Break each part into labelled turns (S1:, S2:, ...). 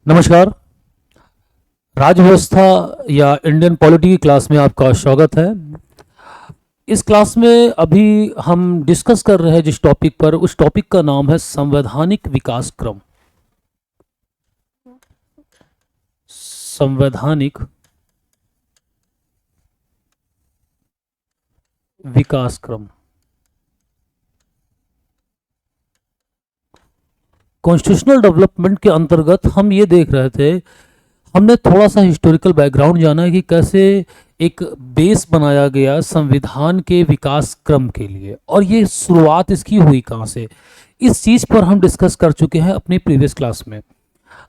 S1: नमस्कार। राजव्यवस्था या Indian polity की क्लास में आपका स्वागत है। इस क्लास में अभी हम डिस्कस कर रहे हैं जिस टॉपिक पर, उस टॉपिक का नाम है संवैधानिक विकास क्रम। संवैधानिक विकास क्रम। कॉन्स्टिट्यूशनल डेवलपमेंट के अंतर्गत हम ये देख रहे थे, हमने थोड़ा सा हिस्टोरिकल बैकग्राउंड जाना है कि कैसे एक बेस बनाया गया संविधान के विकास क्रम के लिए, और ये शुरुआत इसकी हुई कहाँ से, इस चीज़ पर हम डिस्कस कर चुके हैं अपनी प्रीवियस क्लास में।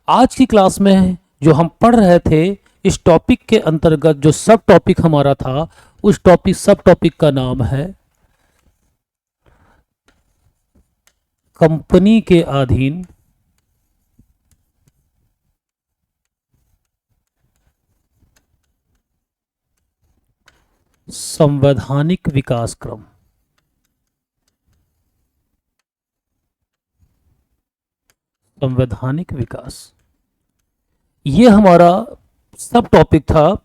S1: आज की क्लास में जो हम पढ़ रहे थे, इस टॉपिक के अंतर्गत जो सब टॉपिक हमारा था, उस सब टॉपिक का नाम है कंपनी के अधीन संवैधानिक विकास क्रम। संवैधानिक विकास, ये हमारा सब टॉपिक था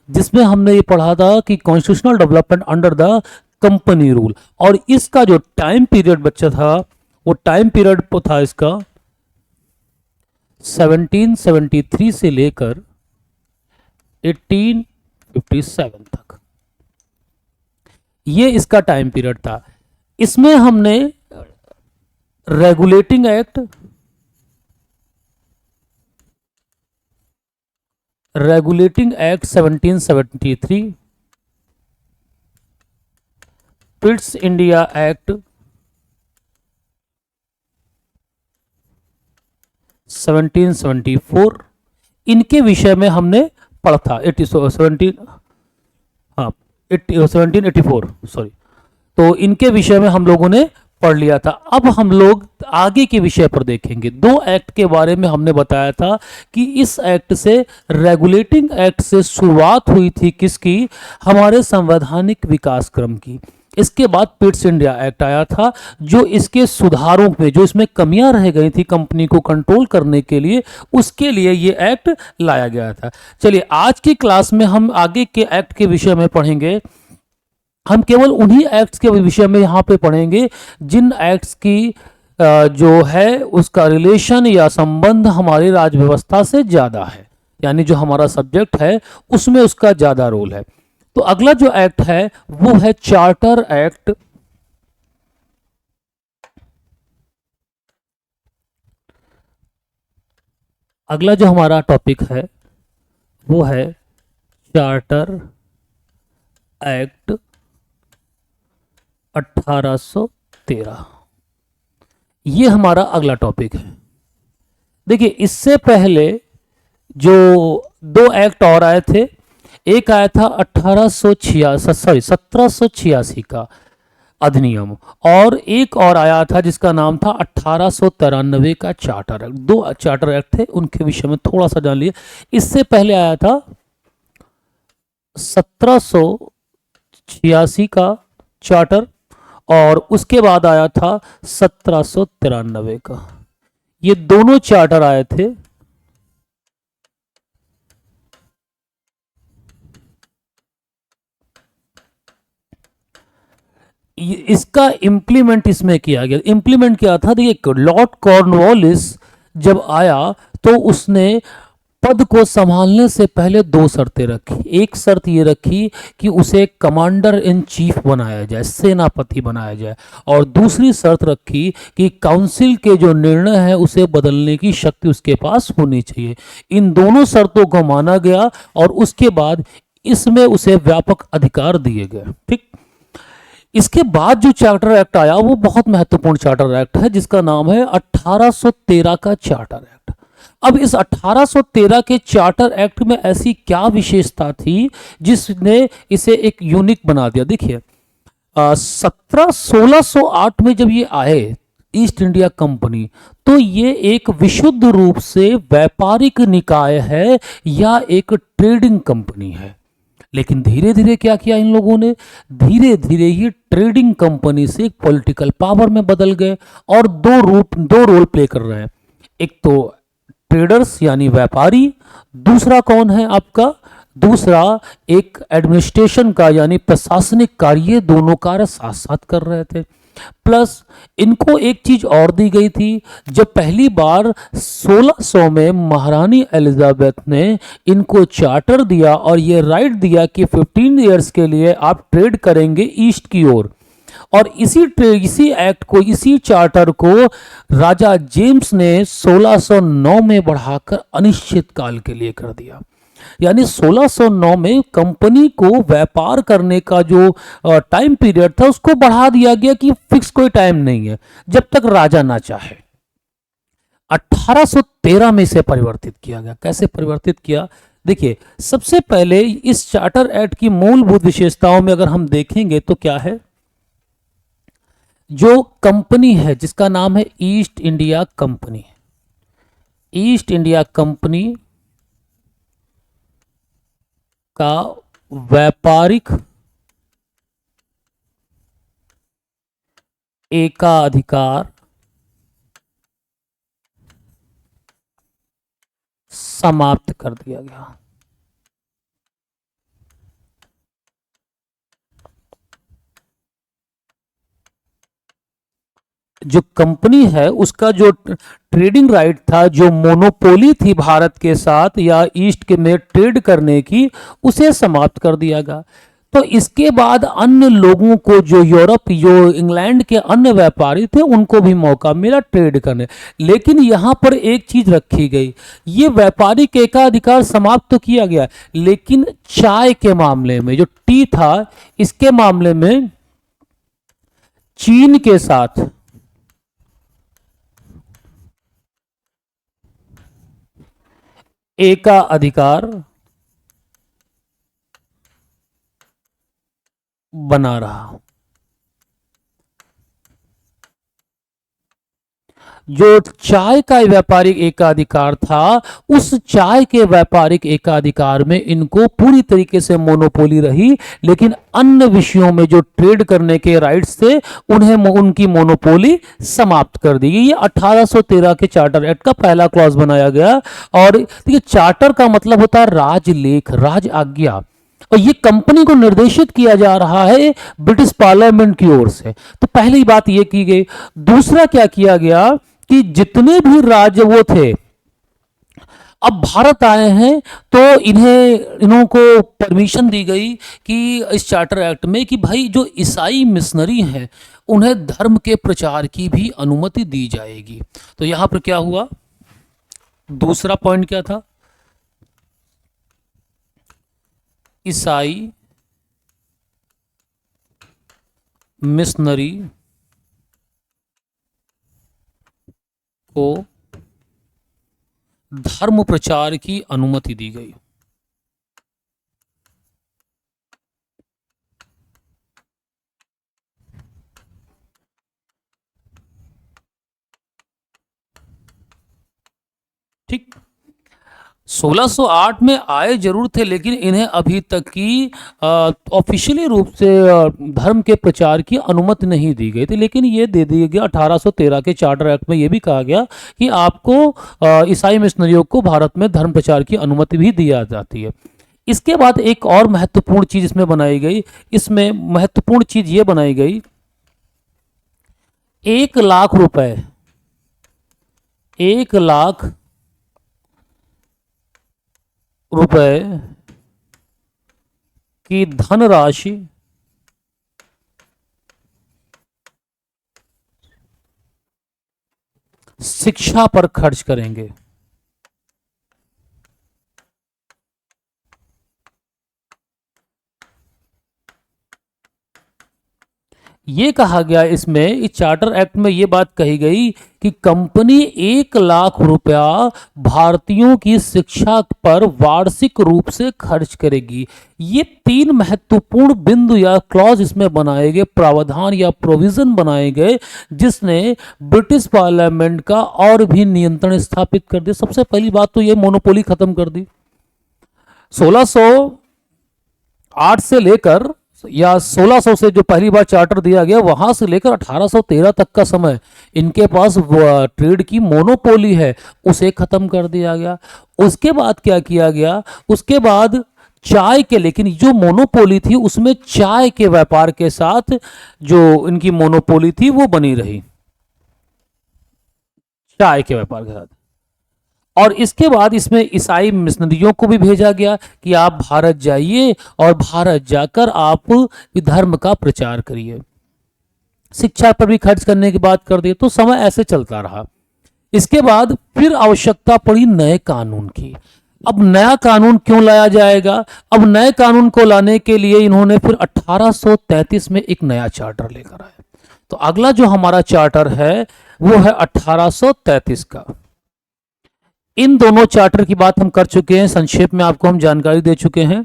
S1: जिसमें हमने ये पढ़ा था कि constitutional development under the company rule, और इसका जो टाइम पीरियड बच्चा था, वो टाइम पीरियड था इसका 1773 से लेकर 1857 तक। ये इसका टाइम पीरियड था। इसमें हमने regulating act, regulating act 1773, Pitt's India act 1774, इनके विषय में हमने पढ़ा था। 1784 सॉरी, तो इनके विषय में हम लोगों ने पढ़ लिया था। अब हम लोग आगे के विषय पर देखेंगे। दो एक्ट के बारे में हमने बताया था कि इस एक्ट से, रेगुलेटिंग एक्ट से शुरुआत हुई थी किसकी, हमारे संवैधानिक विकास क्रम की। इसके बाद पिट्स इंडिया एक्ट आया था, जो इसके सुधारों पे, जो इसमें कमियां रह गई थी कंपनी को कंट्रोल करने के लिए, उसके लिए ये एक्ट लाया गया था। चलिए, आज की क्लास में हम आगे के एक्ट के विषय में पढ़ेंगे। हम केवल उन्हीं एक्ट्स के विषय में यहाँ पे पढ़ेंगे जिन एक्ट्स की जो है उसका रिलेशन या संबंध हमारी राज्य व्यवस्था से ज़्यादा है, यानी जो हमारा सब्जेक्ट है उसमें उसका ज़्यादा रोल है। तो अगला जो एक्ट है वो है चार्टर एक्ट। अगला जो हमारा टॉपिक है वो है चार्टर एक्ट 1813। ये हमारा अगला टॉपिक है। देखिए, इससे पहले जो दो एक्ट और आए थे, एक आया था 1786 का अधिनियम, और एक और आया था जिसका नाम था 1893 का चार्टर एक्ट। दो चार्टर एक्ट थे, उनके विषय में थोड़ा सा जान लिए। इससे पहले आया था 1786 का चार्टर, और उसके बाद आया था 1793 का। ये दोनों चार्टर आए थे। इसका इम्प्लीमेंट इसमें किया गया। इम्प्लीमेंट क्या था, देखिए, लॉर्ड कॉर्नवालिस जब आया तो उसने पद को संभालने से पहले दो शर्तें रखी। एक शर्त ये रखी कि उसे कमांडर इन चीफ बनाया जाए, सेनापति बनाया जाए, और दूसरी शर्त रखी कि काउंसिल के जो निर्णय है उसे बदलने की शक्ति उसके पास होनी चाहिए। इन दोनों शर्तों को माना गया और उसके बाद इसमें उसे व्यापक अधिकार दिए गए। ठीक, इसके बाद जो चार्टर एक्ट आया वो बहुत महत्वपूर्ण चार्टर एक्ट है, जिसका नाम है 1813 का चार्टर एक्ट। अब इस 1813 के चार्टर एक्ट में ऐसी क्या विशेषता थी जिसने इसे एक यूनिक बना दिया। देखिए, 1608 में जब ये आए ईस्ट इंडिया कंपनी, तो ये एक विशुद्ध रूप से व्यापारिक निकाय है या एक ट्रेडिंग कंपनी है। लेकिन धीरे धीरे क्या किया इन लोगों ने, धीरे धीरे ये ट्रेडिंग कंपनी से एक पॉलिटिकल पावर में बदल गए, और दो रोल प्ले कर रहे हैं। एक तो ट्रेडर्स यानी व्यापारी, दूसरा कौन है आपका, दूसरा एक एडमिनिस्ट्रेशन का यानी प्रशासनिक कार्य, ये दोनों कार्य साथ साथ कर रहे थे। प्लस इनको एक चीज और दी गई थी, जब पहली बार 1600 में महारानी एलिजाबेथ ने इनको चार्टर दिया और ये राइट दिया कि 15 इयर्स के लिए आप ट्रेड करेंगे ईस्ट की ओर, और इसी एक्ट को, इसी चार्टर को राजा जेम्स ने 1609 में बढ़ाकर अनिश्चित काल के लिए कर दिया। यानी 1609 में कंपनी को व्यापार करने का जो टाइम पीरियड था उसको बढ़ा दिया गया कि फिक्स कोई टाइम नहीं है, जब तक राजा ना चाहे। 1813 में इसे परिवर्तित किया गया। कैसे परिवर्तित किया, देखिए सबसे पहले इस चार्टर एक्ट की मूलभूत विशेषताओं में अगर हम देखेंगे तो क्या है, जो कंपनी है जिसका नाम है east India company, east India company का व्यापारिक एकाधिकार समाप्त कर दिया गया। जो कंपनी है उसका जो ट्रेडिंग राइट था, जो मोनोपोली थी भारत के साथ या ईस्ट के में ट्रेड करने की, उसे समाप्त कर दिया गया। तो इसके बाद अन्य लोगों को, जो यूरोप, जो इंग्लैंड के अन्य व्यापारी थे, उनको भी मौका मिला ट्रेड करने। लेकिन यहां पर एक चीज रखी गई, ये व्यापारिक एकाधिकार समाप्त तो किया गया, लेकिन चाय के मामले में, जो टी था, इसके मामले में चीन के साथ एकाधिकार बना रहा। जो चाय का व्यापारिक एकाधिकार था, उस चाय के व्यापारिक एकाधिकार में इनको पूरी तरीके से मोनोपोली रही, लेकिन अन्य विषयों में जो ट्रेड करने के राइट्स थे, उन्हें उनकी मोनोपोली समाप्त कर दी गई। ये 1813 के चार्टर एक्ट का पहला क्लॉज बनाया गया। और देखिए, चार्टर का मतलब होता है राजलेख, राज आज्ञा, और ये कंपनी को निर्देशित किया जा रहा है ब्रिटिश पार्लियामेंट की ओर से। तो पहली बात ये की गई। दूसरा क्या किया गया कि जितने भी राज्य वो थे, अब भारत आए हैं, तो इन्हों को परमिशन दी गई कि इस चार्टर एक्ट में कि भाई जो ईसाई मिशनरी हैं, उन्हें धर्म के प्रचार की भी अनुमति दी जाएगी। तो यहां पर क्या हुआ, दूसरा पॉइंट क्या था, ईसाई मिशनरी को धर्म प्रचार की अनुमति दी गई। ठीक, 1608 में आए जरूर थे, लेकिन इन्हें अभी तक की ऑफिशियली रूप से धर्म के प्रचार की अनुमति नहीं दी गई थी। लेकिन ये दे दिया गया 1813 के चार्टर एक्ट में, ये भी कहा गया कि आपको ईसाई मिशनरियों को भारत में धर्म प्रचार की अनुमति भी दी जाती है। इसके बाद एक और महत्वपूर्ण चीज इसमें बनाई गई। इसमें महत्वपूर्ण चीज ये बनाई गई, 1,00,000 रुपए, 1,00,000 रुपए की धनराशि शिक्षा पर खर्च करेंगे। ये कहा गया इसमें, इस चार्टर एक्ट में ये बात कही गई कि कंपनी 1,00,000 रुपया भारतीयों की शिक्षा पर वार्षिक रूप से खर्च करेगी। ये 3 महत्वपूर्ण बिंदु या क्लॉज इसमें बनाए गए, प्रावधान या प्रोविजन बनाए गए, जिसने ब्रिटिश पार्लियामेंट का और भी नियंत्रण स्थापित कर दिया। सबसे पहली बात तो ये मोनोपोली खत्म कर दी। 1608 से लेकर या 1600 से जो पहली बार चार्टर दिया गया वहां से लेकर 1813 तक का समय इनके पास ट्रेड की मोनोपोली है, उसे खत्म कर दिया गया। उसके बाद क्या किया गया, उसके बाद चाय के, लेकिन जो मोनोपोली थी उसमें चाय के व्यापार के साथ जो इनकी मोनोपोली थी वो बनी रही, चाय के व्यापार के साथ। और इसके बाद इसमें ईसाई मिशनरियों को भी भेजा गया कि आप भारत जाइए और भारत जाकर आप धर्म का प्रचार करिए, शिक्षा पर भी खर्च करने की बात कर दी। तो समय ऐसे चलता रहा। इसके बाद फिर आवश्यकता पड़ी नए कानून की। अब नया कानून क्यों लाया जाएगा, अब नए कानून को लाने के लिए इन्होंने फिर 1833 में एक नया चार्टर लेकर आए। तो अगला जो हमारा चार्टर है वो है 1833 का। इन दोनों चार्टर की बात हम कर चुके हैं, संक्षेप में आपको हम जानकारी दे चुके हैं।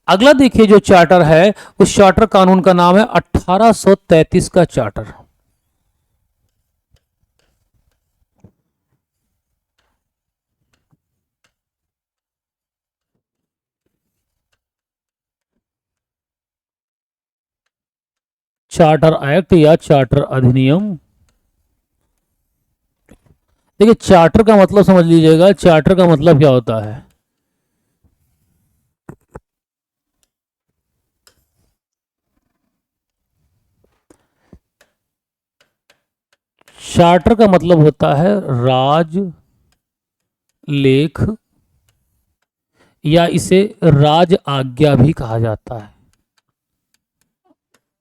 S1: अगला देखिए जो चार्टर है उस चार्टर कानून का नाम है 1833 का चार्टर। चार्टर एक्ट या चार्टर अधिनियम। देखिए चार्टर का मतलब समझ लीजिएगा, चार्टर का मतलब क्या होता है। चार्टर का मतलब होता है राज लेख, या इसे राज आज्ञा भी कहा जाता है।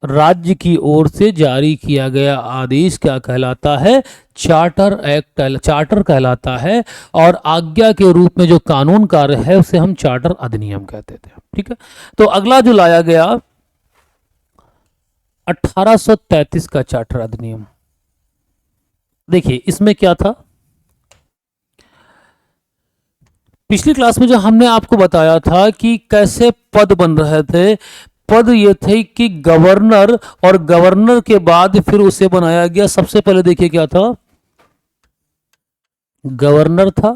S1: राज्य की ओर से जारी किया गया आदेश क्या कहलाता है, चार्टर एक्ट, चार्टर कहलाता है। और आज्ञा के रूप में जो कानून कार्य है उसे हम चार्टर अधिनियम कहते थे। ठीक है, तो अगला जो लाया गया 1833 का चार्टर अधिनियम। देखिए इसमें क्या था, पिछली क्लास में जो हमने आपको बताया था कि कैसे पद बन रहे थे। पद ये थे कि गवर्नर, और गवर्नर के बाद फिर उसे बनाया गया, सबसे पहले देखिए क्या था, गवर्नर था,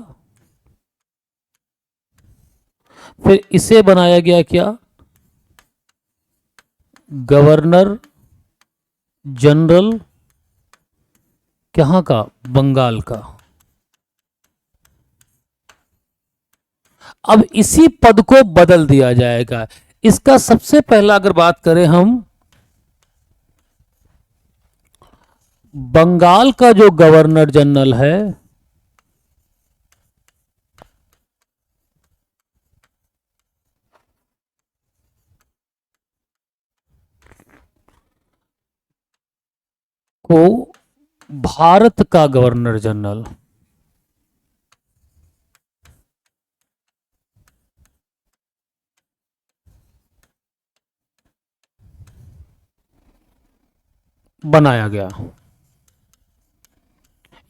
S1: फिर इसे बनाया गया क्या, गवर्नर जनरल, कहां का, बंगाल का। अब इसी पद को बदल दिया जाएगा। इसका सबसे पहला अगर बात करें हम, बंगाल का जो गवर्नर जनरल है को भारत का गवर्नर जनरल, बनाया गया।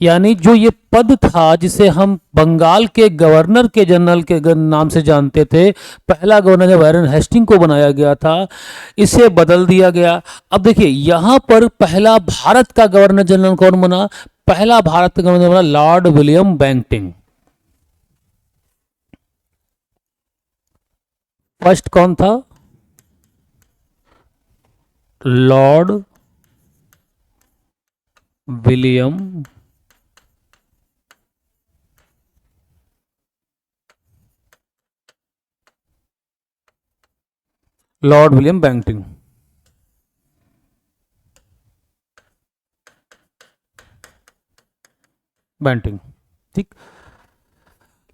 S1: यानी जो ये पद था जिसे हम बंगाल के गवर्नर के जनरल के नाम से जानते थे, पहला गवर्नर जब वारेन हेस्टिंग को बनाया गया था, इसे बदल दिया गया। अब देखिए यहां पर पहला भारत का गवर्नर जनरल कौन बना, पहला भारत का गवर्नर बना लॉर्ड विलियम बैंटिंग। फर्स्ट कौन था, लॉर्ड विलियम बैंटिंग। ठीक,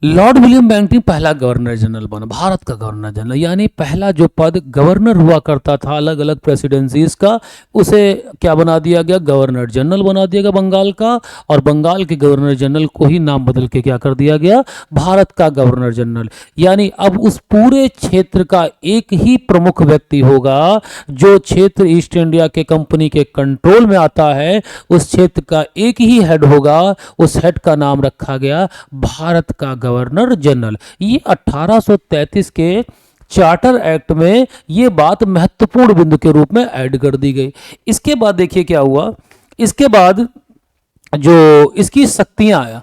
S1: लॉर्ड विलियम बैंटिंग पहला गवर्नर जनरल बना, भारत का गवर्नर जनरल। यानी पहला जो पद गवर्नर हुआ करता था अलग अलग प्रेसिडेंसीज का, उसे क्या बना दिया गया, गवर्नर जनरल बना दिया गया बंगाल का। और बंगाल के गवर्नर जनरल को ही नाम बदल के क्या कर दिया गया, भारत का गवर्नर जनरल। यानी अब उस पूरे क्षेत्र का एक ही प्रमुख व्यक्ति होगा, जो क्षेत्र ईस्ट इंडिया के कंपनी के कंट्रोल में आता है उस क्षेत्र का एक ही हेड होगा। उस हेड का नाम रखा गया भारत का गवर्नर जनरल। ये 1833 के चार्टर एक्ट में ये बात महत्वपूर्ण बिंदु के रूप में ऐड कर दी गई। इसके बाद देखिए क्या हुआ, इसके बाद जो इसकी शक्तियां आया,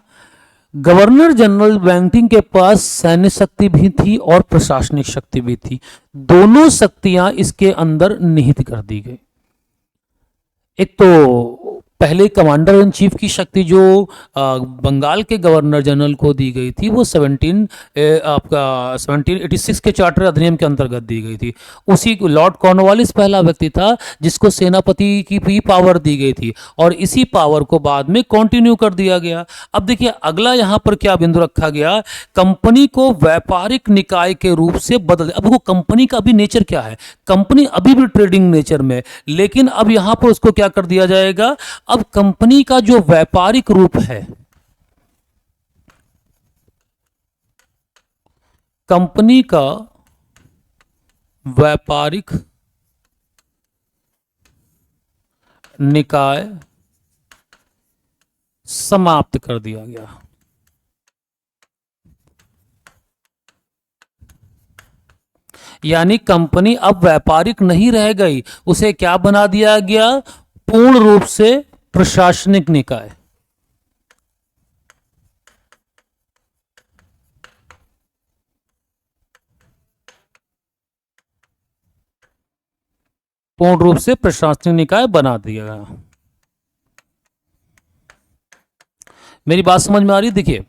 S1: गवर्नर जनरल बैंटिंग के पास सैन्य शक्ति भी थी और प्रशासनिक शक्ति भी थी। दोनों शक्तियां इसके अंदर निहित कर दी गई। एक तो पहले कमांडर इन चीफ की शक्ति जो बंगाल के गवर्नर जनरल को दी गई थी वो 1786 के चार्टर अधिनियम के अंतर्गत दी गई थी। उसी को लॉर्ड कॉर्नवालिस पहला व्यक्ति था जिसको सेनापति की भी पावर दी गई थी और इसी पावर को बाद में कंटिन्यू कर दिया गया। अब देखिए अगला यहाँ पर क्या बिंदु रखा गया, कंपनी को व्यापारिक निकाय के रूप से बदल। अब वो कंपनी का अभी नेचर क्या है, कंपनी अभी भी ट्रेडिंग नेचर में, लेकिन अब यहां पर उसको क्या कर दिया जाएगा, अब कंपनी का जो व्यापारिक रूप है, कंपनी का व्यापारिक निकाय समाप्त कर दिया गया। यानी कंपनी अब व्यापारिक नहीं रह गई, उसे क्या बना दिया गया, पूर्ण रूप से प्रशासनिक निकाय। पूर्ण रूप से प्रशासनिक निकाय बना दिया गया। मेरी बात समझ में आ रही? देखिए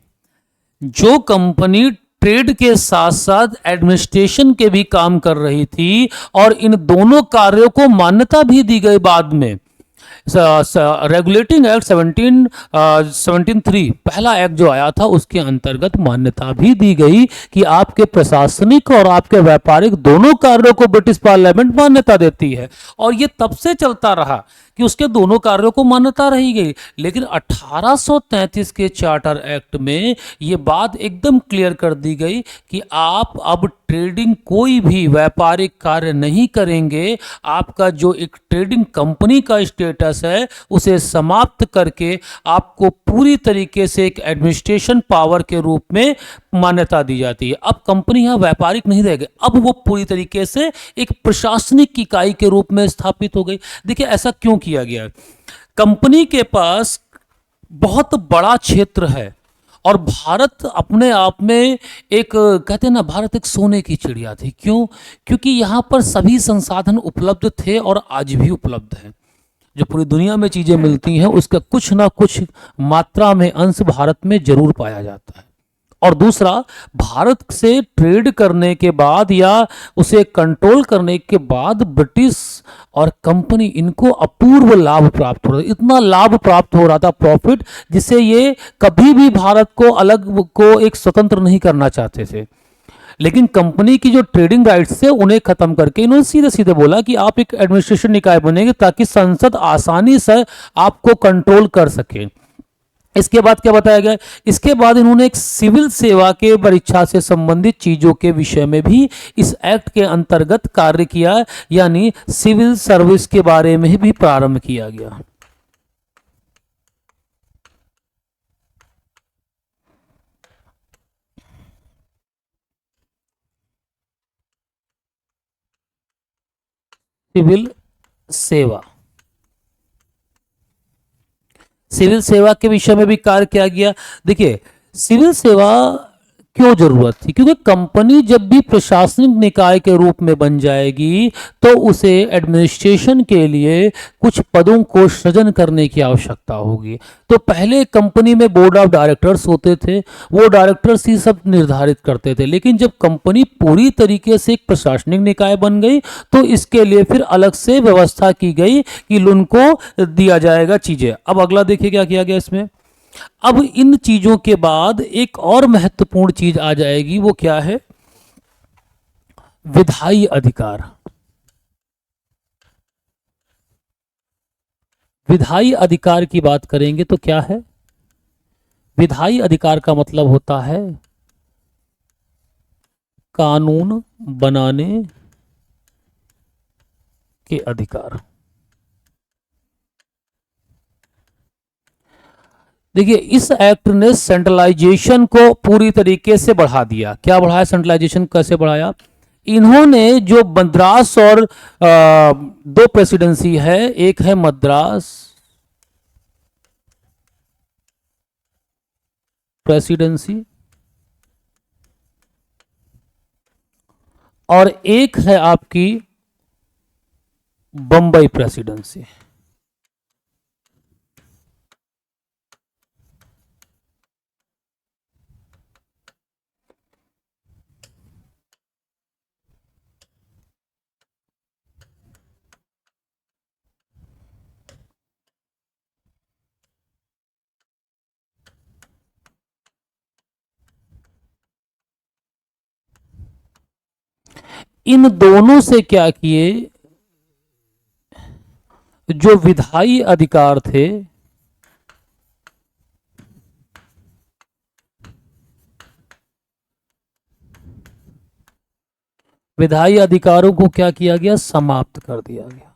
S1: जो कंपनी ट्रेड के साथ साथ एडमिनिस्ट्रेशन के भी काम कर रही थी और इन दोनों कार्यों को मान्यता भी दी गई बाद में, रेगुलेटिंग एक्ट 1773 पहला एक्ट जो आया था उसके अंतर्गत मान्यता भी दी गई कि आपके प्रशासनिक और आपके व्यापारिक दोनों कार्यों को ब्रिटिश पार्लियामेंट मान्यता देती है। और ये तब से चलता रहा कि उसके दोनों कार्यों को मान्यता रही गई। लेकिन 1833 के चार्टर एक्ट में ये बात एकदम क्लियर कर दी गई कि आप अब ट्रेडिंग कोई भी व्यापारिक कार्य नहीं करेंगे, आपका जो एक ट्रेडिंग कंपनी का स्टेटस है उसे समाप्त करके आपको पूरी तरीके से एक एडमिनिस्ट्रेशन पावर के रूप में मान्यता दी जाती है। अब कंपनी यहां व्यापारिक नहीं रह गई, अब वो पूरी तरीके से एक प्रशासनिक इकाई के रूप में स्थापित हो गई। देखिए ऐसा क्यों किया गया, कंपनी के पास बहुत बड़ा क्षेत्र है और भारत अपने आप में एक, कहते हैं ना, भारत एक सोने की चिड़िया थी। क्यों? क्योंकि यहां पर सभी संसाधन उपलब्ध थे और आज भी उपलब्ध हैं। जो पूरी दुनिया में चीजें मिलती हैं उसका कुछ ना कुछ मात्रा में अंश भारत में जरूर पाया जाता है। और दूसरा, भारत से ट्रेड करने के बाद या उसे कंट्रोल करने के बाद ब्रिटिश और कंपनी इनको अपूर्व लाभ प्राप्त हो रहा था, इतना लाभ प्राप्त हो रहा था, प्रॉफिट, जिससे ये कभी भी भारत को अलग को एक स्वतंत्र नहीं करना चाहते थे। लेकिन कंपनी की जो ट्रेडिंग राइट्स थे उन्हें खत्म करके इन्होंने सीधे सीधे बोला कि आप एक एडमिनिस्ट्रेशन निकाय बनेंगे ताकि संसद आसानी से आपको कंट्रोल कर सके। इसके बाद क्या बताया गया, इसके बाद इन्होंने एक सिविल सेवा के परीक्षा से संबंधित चीजों के विषय में भी इस एक्ट के अंतर्गत कार्य किया, यानी सिविल सर्विस के बारे में भी प्रारंभ किया गया। सिविल सेवा, सिविल सेवा के विषय में भी कार्य किया गया। देखिए सिविल सेवा क्यों जरूरत थी, क्योंकि कंपनी जब भी प्रशासनिक निकाय के रूप में बन जाएगी तो उसे एडमिनिस्ट्रेशन के लिए कुछ पदों को सृजन करने की आवश्यकता होगी। तो पहले कंपनी में बोर्ड ऑफ डायरेक्टर्स होते थे, वो डायरेक्टर्स ही सब निर्धारित करते थे। लेकिन जब कंपनी पूरी तरीके से एक प्रशासनिक निकाय बन गई तो इसके लिए फिर अलग से व्यवस्था की गई कि उनको दिया जाएगा चीजें। अब अगला देखिए क्या किया गया इसमें। अब इन चीजों के बाद एक और महत्वपूर्ण चीज आ जाएगी, वो क्या है, विधायी अधिकार। विधायी अधिकार की बात करेंगे तो क्या है, विधायी अधिकार का मतलब होता है कानून बनाने के अधिकार। देखिए इस एक्ट ने सेंट्रलाइजेशन को पूरी तरीके से बढ़ा दिया। क्या बढ़ाया, सेंट्रलाइजेशन कैसे बढ़ाया, इन्होंने जो मद्रास और दो प्रेसिडेंसी है, एक है मद्रास प्रेसिडेंसी और एक है आपकी बंबई प्रेसिडेंसी। इन दोनों से क्या किए, जो विधायी अधिकार थे विधायी अधिकारों को क्या किया गया, समाप्त कर दिया गया।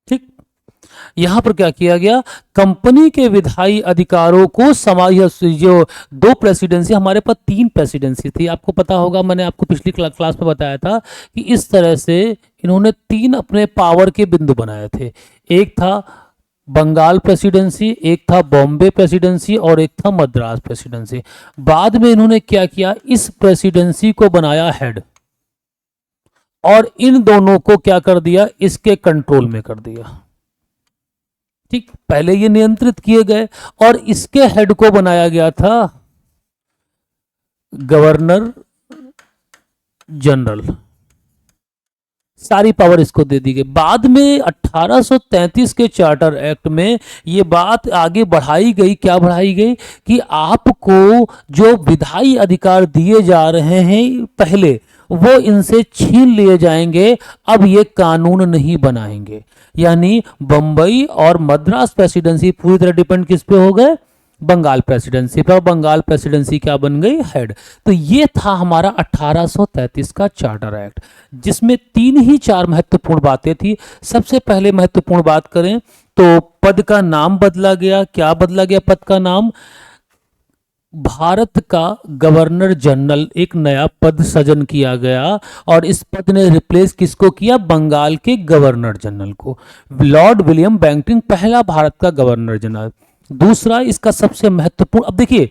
S1: ठीक, यहां पर क्या किया गया, कंपनी के विधायी अधिकारों को जो दो प्रेसिडेंसी, हमारे पास 3 प्रेसिडेंसी थी, आपको पता होगा, मैंने आपको पिछली क्लास में बताया था कि इस तरह से इन्होंने 3 अपने पावर के बिंदु बनाए थे। एक था बंगाल प्रेसिडेंसी, एक था बॉम्बे प्रेसिडेंसी और एक था मद्रास प्रेसिडेंसी। बाद में इन्होंने क्या किया, इस प्रेसिडेंसी को बनाया हेड और इन दोनों को क्या कर दिया, इसके कंट्रोल में कर दिया। ठीक, पहले ये नियंत्रित किए गए और इसके हेड को बनाया गया था गवर्नर जनरल, सारी पावर इसको दे दी गई। बाद में 1833 के चार्टर एक्ट में ये बात आगे बढ़ाई गई, क्या बढ़ाई गई कि आपको जो विधायी अधिकार दिए जा रहे हैं पहले, वो इनसे छीन लिए जाएंगे, अब ये कानून नहीं बनाएंगे। यानी बंबई और मद्रास प्रेसिडेंसी पूरी तरह डिपेंड किस पे हो गए, बंगाल प्रेसिडेंसी पर। बंगाल प्रेसिडेंसी क्या बन गई, हेड। तो ये था हमारा 1833 का चार्टर एक्ट, जिसमें 3 ही 4 महत्वपूर्ण बातें थी। सबसे पहले महत्वपूर्ण बात करें तो पद का नाम बदला गया। क्या बदला गया पद का नाम, भारत का गवर्नर जनरल एक नया पद सृजन किया गया और इस पद ने रिप्लेस किसको किया, बंगाल के गवर्नर जनरल को। लॉर्ड विलियम बेंटिंक पहला भारत का गवर्नर जनरल। दूसरा, इसका सबसे महत्वपूर्ण, अब देखिए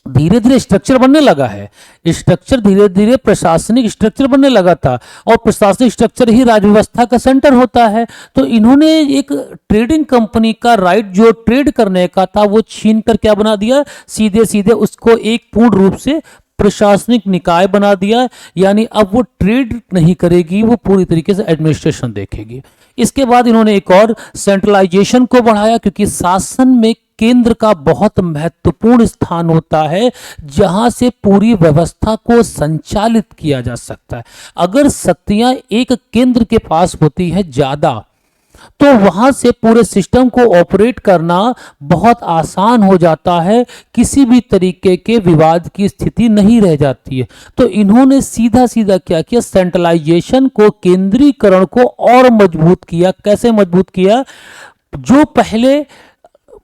S1: धीरे धीरे स्ट्रक्चर बनने लगा है, स्ट्रक्चर धीरे धीरे प्रशासनिक स्ट्रक्चर बनने लगा था और प्रशासनिक स्ट्रक्चर ही राजव्यवस्था का सेंटर होता है। तो इन्होंने एक ट्रेडिंग कंपनी का राइट जो ट्रेड करने का था वो छीन कर क्या बना दिया, सीधे सीधे उसको एक पूर्ण रूप से प्रशासनिक निकाय बना दिया। यानी अब वो ट्रेड नहीं करेगी, वो पूरी तरीके से एडमिनिस्ट्रेशन देखेगी। इसके बाद इन्होंने एक और सेंट्रलाइजेशन को बढ़ाया, क्योंकि शासन में केंद्र का बहुत महत्वपूर्ण स्थान होता है जहां से पूरी व्यवस्था को संचालित किया जा सकता है। अगर शक्तियां एक केंद्र के पास होती है ज्यादा, तो वहां से पूरे सिस्टम को ऑपरेट करना बहुत आसान हो जाता है, किसी भी तरीके के विवाद की स्थिति नहीं रह जाती है। तो इन्होंने सीधा सीधा क्या किया, सेंट्रलाइजेशन को, केंद्रीकरण को और मजबूत किया। कैसे मजबूत किया, जो पहले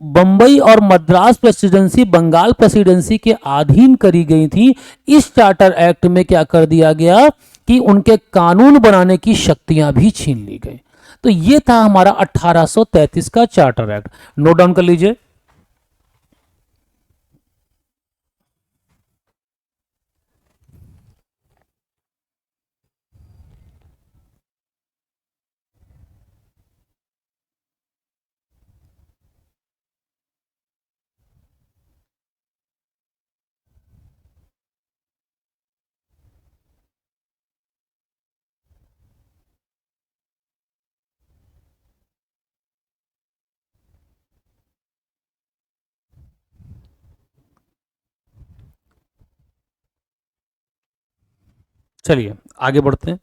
S1: बंबई और मद्रास प्रेसिडेंसी बंगाल प्रेसिडेंसी के अधीन करी गई थी, इस चार्टर एक्ट में क्या कर दिया गया कि उनके कानून बनाने की शक्तियां भी छीन ली गई। तो ये था हमारा 1833 का चार्टर एक्ट। नोट डाउन कर लीजिए। चलिए आगे बढ़ते हैं।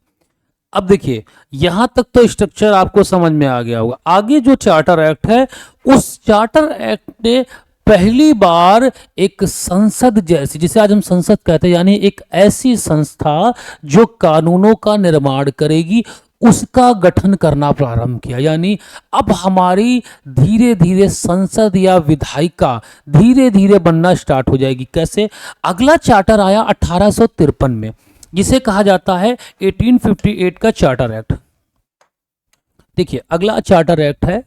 S1: अब देखिए यहां तक तो स्ट्रक्चर आपको समझ में आ गया होगा। आगे जो चार्टर एक्ट है, उस चार्टर एक्ट ने पहली बार एक संसद जैसी, जिसे आज हम संसद कहते हैं, यानी एक ऐसी संस्था जो कानूनों का निर्माण करेगी, उसका गठन करना प्रारंभ किया। यानी अब हमारी धीरे धीरे संसद या विधायिका धीरे धीरे बनना स्टार्ट हो जाएगी। कैसे, अगला चार्टर आया 1853 में, जिसे कहा जाता है 1858 का चार्टर एक्ट। देखिए अगला चार्टर एक्ट है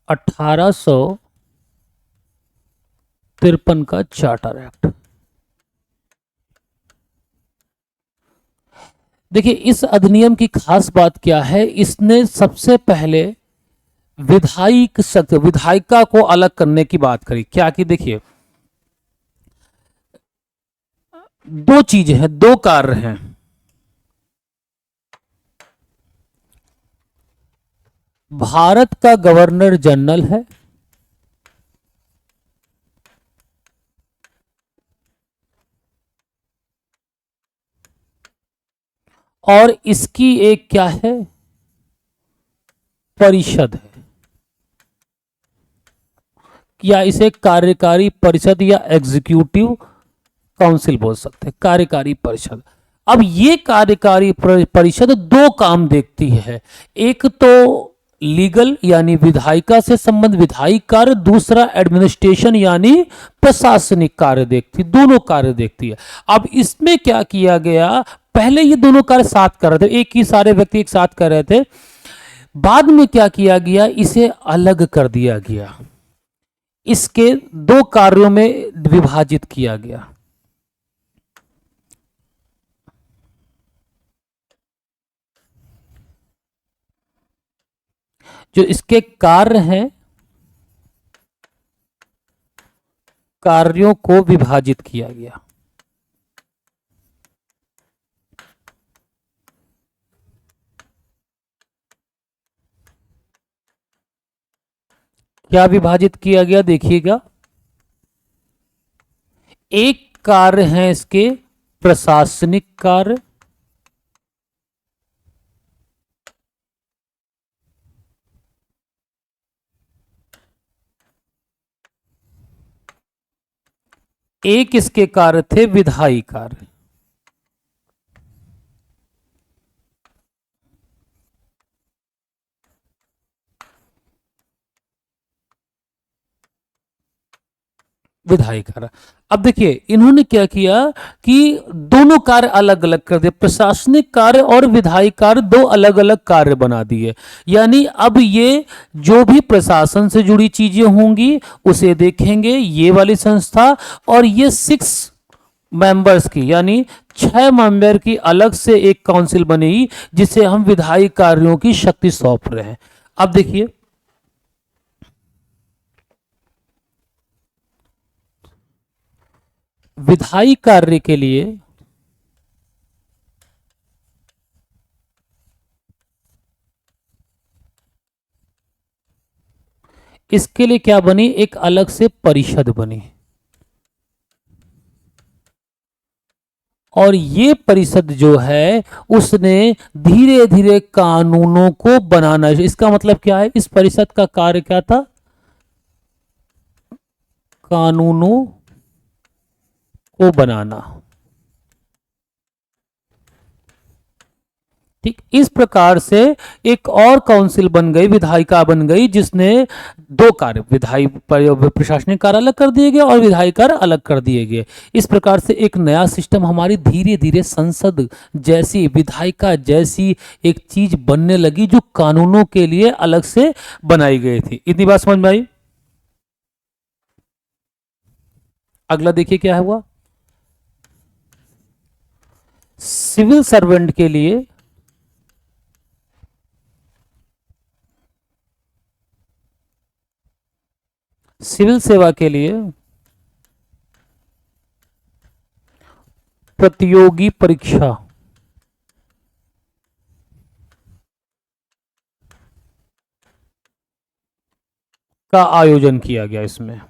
S1: 1853 का चार्टर एक्ट। देखिए इस अधिनियम की खास बात क्या है, इसने सबसे पहले विधायिक शक्ति, विधायिका को अलग करने की बात करी। क्या कि देखिए दो चीजें हैं, दो कार्य हैं। भारत का गवर्नर जनरल है और इसकी एक क्या है, परिषद है, या इसे कार्यकारी परिषद या एग्जीक्यूटिव काउंसिल बोल सकते हैं, कार्यकारी परिषद। अब ये कार्यकारी परिषद दो काम देखती है, एक तो लीगल यानी विधायिका से संबंध विधायिक कार्य, दूसरा एडमिनिस्ट्रेशन यानी प्रशासनिक कार्य देखती, दोनों कार्य देखती है। अब इसमें क्या किया गया, पहले ये दोनों कार्य साथ कर रहे थे, एक ही सारे व्यक्ति एक साथ कर रहे थे, बाद में क्या किया गया, इसे अलग कर दिया गया, इसके दो कार्यों में विभाजित किया गया। जो इसके कार्य हैं, कार्यों को विभाजित किया गया। क्या विभाजित किया गया, देखिएगा। एक कार्य है इसके प्रशासनिक कार्य, एक इसके कार्य थे विधायी कार्य। विधायी कार्य। अब देखिए इन्होंने क्या किया कि दोनों कार्य अलग अलग कर दिए, प्रशासनिक कार्य और विधायी कार्य दो अलग अलग कार्य बना दिए। यानी अब ये जो भी प्रशासन से जुड़ी चीजें होंगी उसे देखेंगे ये वाली संस्था, और ये 6 मेंबर्स की यानी 6 मेंबर की अलग से एक काउंसिल बनेगी जिसे हम विधायी कार्यों की शक्ति सौंप रहे हैं। अब देखिए विधायी कार्य के लिए इसके लिए क्या बनी, एक अलग से परिषद बनी, और ये परिषद जो है उसने धीरे धीरे कानूनों को बनाना। इसका मतलब क्या है, इस परिषद का कार्य क्या था, कानूनों को बनाना। ठीक इस प्रकार से एक और काउंसिल बन गई, विधायिका बन गई, जिसने दो कार्य विधायी प्रशासनिक कार्य अलग कर दिए गए और विधायी कार्य अलग कर दिए गए। इस प्रकार से एक नया सिस्टम हमारी धीरे धीरे संसद जैसी, विधायिका जैसी एक चीज बनने लगी जो कानूनों के लिए अलग से बनाई गई थी। इतनी बात समझ में आई। अगला देखिए क्या हुआ, सिविल सर्वेंट के लिए सिविल सेवा के लिए प्रतियोगी परीक्षा का आयोजन किया गया। इसमें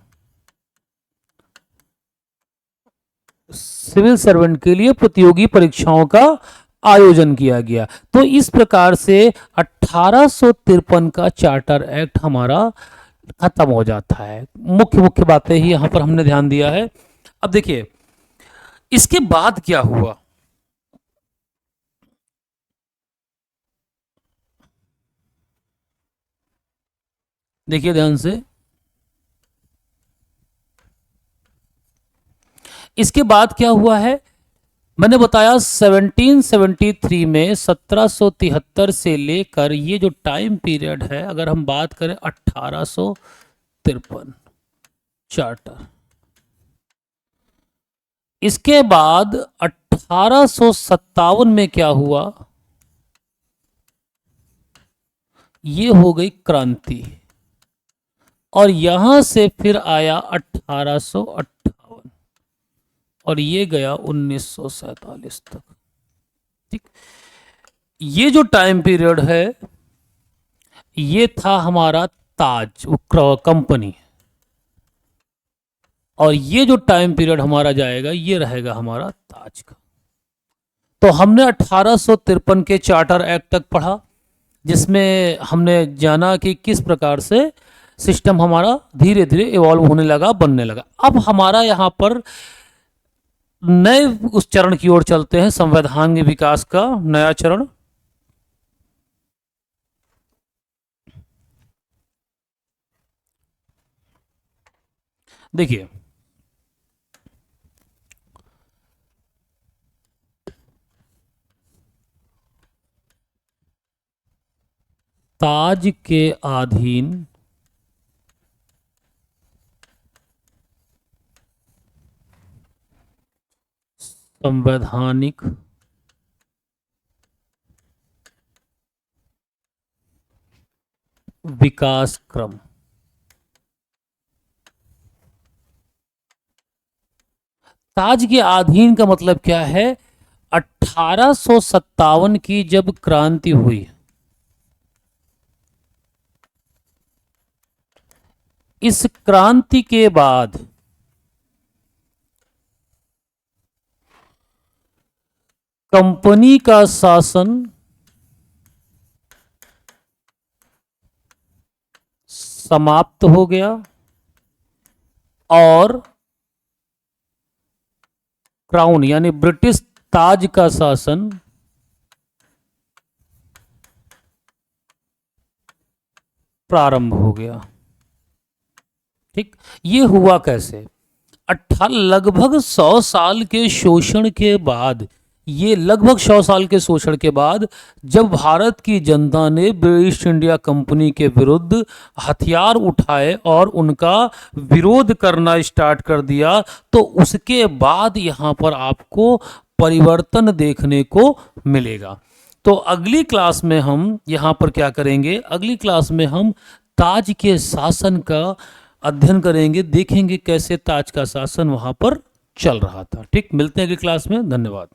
S1: सिविल सर्वेंट के लिए प्रतियोगी परीक्षाओं का आयोजन किया गया। तो इस प्रकार से 1853 का चार्टर एक्ट हमारा खत्म हो जाता है। मुख्य मुख्य बातें ही यहां पर हमने ध्यान दिया है। अब देखिए इसके बाद क्या हुआ, देखिए ध्यान से। इसके बाद क्या हुआ है, मैंने बताया 1773 में 1773 से लेकर ये जो टाइम पीरियड है, अगर हम बात करें 1853 चार्टर, इसके बाद 1857 में क्या हुआ, ये हो गई क्रांति, और यहां से फिर आया 1858 और ये गया 1947 तक। ठीक, ये जो टाइम पीरियड है ये था हमारा ताज कंपनी, और ये जो टाइम पीरियड हमारा जाएगा ये रहेगा हमारा ताज का। तो हमने 1853 के चार्टर एक्ट तक पढ़ा, जिसमें हमने जाना कि किस प्रकार से सिस्टम हमारा धीरे धीरे इवॉल्व होने लगा, बनने लगा। अब हमारा यहाँ पर नए उस चरण की ओर चलते हैं, संवैधान के विकास का नया चरण। देखिए, ताज के अधीन संवैधानिक विकास क्रम। ताज के अधीन का मतलब क्या है? 1857 की जब क्रांति हुई, इस क्रांति के बाद कंपनी का शासन समाप्त हो गया और क्राउन यानी ब्रिटिश ताज का शासन प्रारंभ हो गया। ठीक, ये हुआ कैसे? लगभग 100 साल के शोषण के बाद, ये लगभग 100 साल के शोषण के बाद जब भारत की जनता ने ब्रिटिश ईस्ट इंडिया कंपनी के विरुद्ध हथियार उठाए और उनका विरोध करना स्टार्ट कर दिया, तो उसके बाद यहाँ पर आपको परिवर्तन देखने को मिलेगा। तो अगली क्लास में हम यहाँ पर क्या करेंगे? अगली क्लास में हम ताज के शासन का अध्ययन करेंगे, देखेंगे कैसे ताज का शासन वहाँ पर चल रहा था। ठीक, मिलते हैं अगली क्लास में। धन्यवाद।